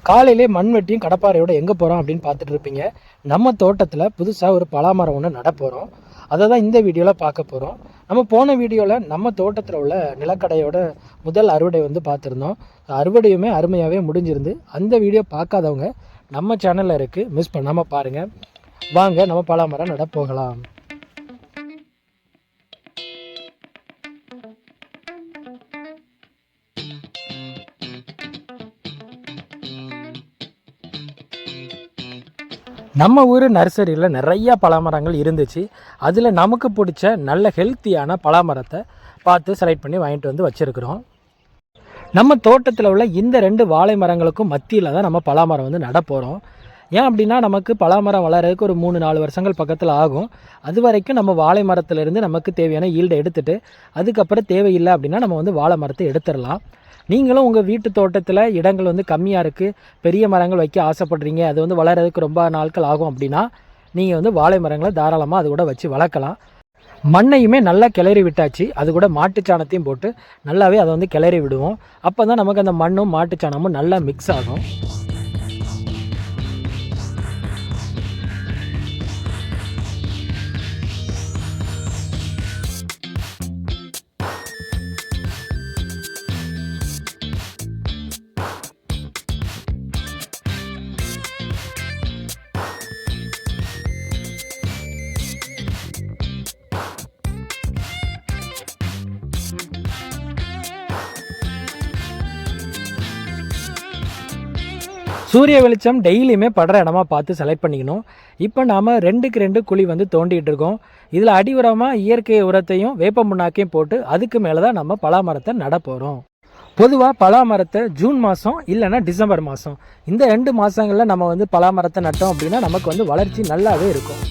காலையிலே மண்வெட்டியும் கடப்பாறையோட எங்கே போகிறோம் அப்படின்னு பார்த்துட்டு இருப்பீங்க. நம்ம தோட்டத்தில் புதுசாக ஒரு பலாமரம் ஒன்று நட போகிறோம். அதை தான் இந்த வீடியோவில் பார்க்க போகிறோம். நம்ம போன வீடியோவில் நம்ம தோட்டத்தில் உள்ள நிலக்கடையோட முதல் அறுவடை வந்து பார்த்துருந்தோம். அறுவடையுமே அருமையாகவே முடிஞ்சிருந்து. அந்த வீடியோ பார்க்காதவங்க நம்ம சேனலில் இருக்குது, மிஸ் பண்ணாமல் பாருங்கள். வாங்க நம்ம பலாமரம் நட போகலாம். நம்ம ஊர் நர்சரியில் நிறையா பலாமரங்கள் இருந்துச்சு. அதில் நமக்கு பிடிச்ச நல்ல ஹெல்த்தியான பலாமரத்தை பார்த்து செலக்ட் பண்ணி வாங்கிட்டு வந்து வச்சுருக்குறோம். நம்ம தோட்டத்தில் உள்ள இந்த 2 வாழை மரங்களுக்கும் மத்தியில் தான் நம்ம பலாமரம் வந்து நட போகிறோம். ஏன் அப்படின்னா நமக்கு பலாமரம் வளர்கிறதுக்கு ஒரு 3-4 வருஷங்கள் பக்கத்தில் ஆகும். அது வரைக்கும் நம்ம வாழை மரத்துலேருந்து நமக்கு தேவையான ஈல்டை எடுத்துகிட்டு அதுக்கப்புறம் தேவையில்லை அப்படின்னா நம்ம வந்து வாழை மரத்தை எடுத்துடலாம். நீங்களும் உங்கள் வீட்டு தோட்டத்தில் இடங்கள் வந்து கம்மியாக இருக்குது, பெரிய மரங்கள் வைக்க ஆசைப்படுறீங்க, அது வந்து வளர்கிறதுக்கு ரொம்ப நாட்கள் ஆகும் அப்படின்னா நீங்கள் வந்து வாழை மரங்களை தாராளமாக அது கூட வச்சு வளர்க்கலாம். மண்ணையுமே நல்லா கிளறி விட்டாச்சு. அது கூட மாட்டுச்சாணத்தையும் போட்டு நல்லாவே அதை வந்து கிளறி விடுவோம். அப்போ தான் நமக்கு அந்த மண்ணும் மாட்டுச்சாணமும் நல்லா மிக்ஸ் ஆகும். சூரிய வெளிச்சம் டெய்லியுமே படுற இடமா பார்த்து செலக்ட் பண்ணிக்கணும். இப்போ நாம் 2க்கு 2 குழி வந்து தோண்டிகிட்டு இருக்கோம். இதில் அடி உரமாக இயற்கை உரத்தையும் வேப்ப முன்னாக்கையும் போட்டு அதுக்கு மேலே தான் நம்ம பலாமரத்தை நட போகிறோம். பொதுவாக பலாமரத்தை ஜூன் மாதம் இல்லைன்னா டிசம்பர் மாதம் இந்த 2 மாதங்களில் நம்ம வந்து பலாமரத்தை நட்டோம் அப்படின்னா நமக்கு வந்து வளர்ச்சி நல்லாவே இருக்கும்.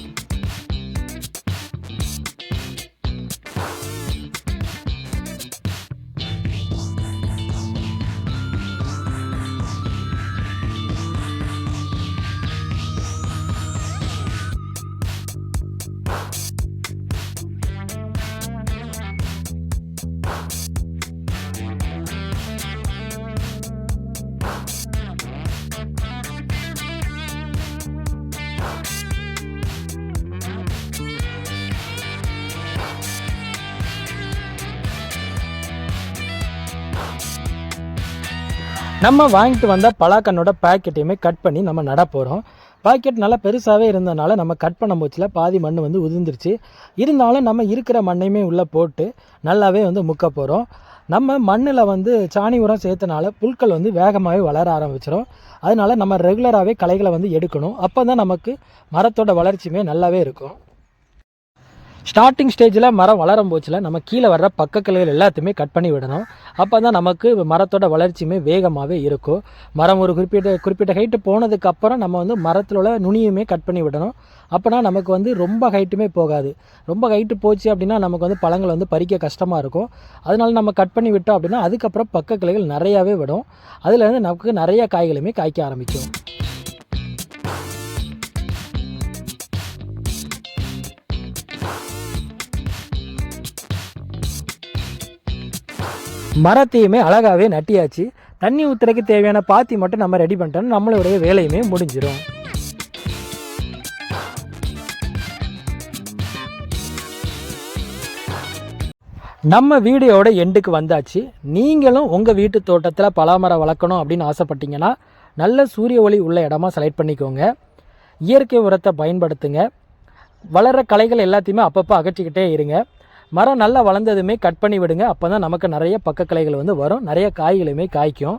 நம்ம வாங்கிட்டு வந்த பலாக்கண்ணோட பேக்கெட்டையுமே கட் பண்ணி நம்ம நட போகிறோம். பாக்கெட் நல்லா பெருசாகவே இருந்ததுனால நம்ம கட் பண்ண போச்சில் பாதி மண் வந்து உதிர்ந்துருச்சு. இருந்தாலும் நம்ம இருக்கிற மண்ணையுமே உள்ளே போட்டு நல்லாவே வந்து முக்க போகிறோம். நம்ம மண்ணில் வந்து சாணி உரம் சேர்த்தனால புல்கள் வந்து வேகமாகவே வளர ஆரம்பிச்சிடும். அதனால் நம்ம ரெகுலராகவே களைகளை வந்து எடுக்கணும். அப்போ தான் நமக்கு மரத்தோட வளர்ச்சியுமே நல்லாவே இருக்கும். ஸ்டார்டிங் ஸ்டேஜில் மரம் வளரும் போச்சில் நம்ம கீழே வர்ற பக்கக்கிளைகள் எல்லாத்தையுமே கட் பண்ணி விடணும். அப்போ தான் நமக்கு மரத்தோட வளர்ச்சியுமே வேகமாகவே இருக்கும். மரம் ஒரு குறிப்பிட்ட ஹைட்டு போனதுக்கப்புறம் நம்ம வந்து மரத்தில் உள்ள நுனியுமே கட் பண்ணி விடணும். அப்போனா நமக்கு வந்து ரொம்ப ஹைட்டுமே போகாது. ரொம்ப ஹைட்டு போச்சு அப்படின்னா நமக்கு வந்து பழங்கள் வந்து பறிக்க கஷ்டமாக இருக்கும். அதனால நம்ம கட் பண்ணி விட்டோம் அப்படின்னா அதுக்கப்புறம் பக்கக்கிளைகள் நிறையாவே விடும். அதுலேருந்து நமக்கு நிறைய காய்களுமே காய்க்க ஆரம்பிக்கும். மரத்தையுமே அழகாகவே நட்டியாச்சு. தண்ணி ஊற்றுறதுக்கு தேவையான பாத்தி மட்டும் நம்ம ரெடி பண்ணிட்டோம். நம்மளுடைய வேலையுமே முடிஞ்சிடும். நம்ம வீடியோட எண்டுக்கு வந்தாச்சு. நீங்களும் உங்கள் வீட்டு தோட்டத்தில் பலாமரம் வளர்க்கணும் அப்படின்னு ஆசைப்பட்டீங்கன்னா நல்ல சூரிய ஒளி உள்ள இடமா செலக்ட் பண்ணிக்கோங்க. இயற்கை உரத்தை பயன்படுத்துங்க. வளர்கிற களைகள் எல்லாத்தையுமே அப்பப்போ அகற்றிக்கிட்டே இருங்க. மரம் நல்லா வளர்ந்ததுமே கட் பண்ணி விடுங்க. அப்போ தான் நமக்கு நிறைய பக்கக்கிளைகள் வந்து வரும், நிறைய காய்களுமே காய்க்கும்.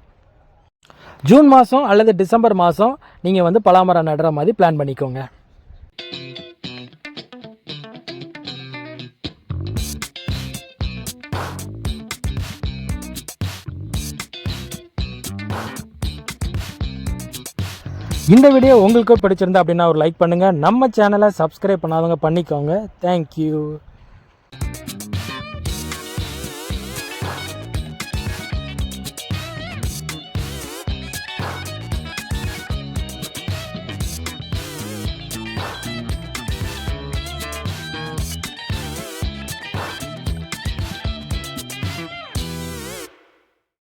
ஜூன் மாதம் அல்லது டிசம்பர் மாதம் நீங்கள் வந்து பலாமரம் நடுற மாதிரி பிளான் பண்ணிக்கோங்க. இந்த வீடியோ உங்களுக்கு பிடிச்சிருந்தா அப்படின்னா ஒரு லைக் பண்ணுங்கள். நம்ம சேனலை சப்ஸ்கிரைப் பண்ணாதவங்க பண்ணிக்கோங்க. தேங்க்யூ.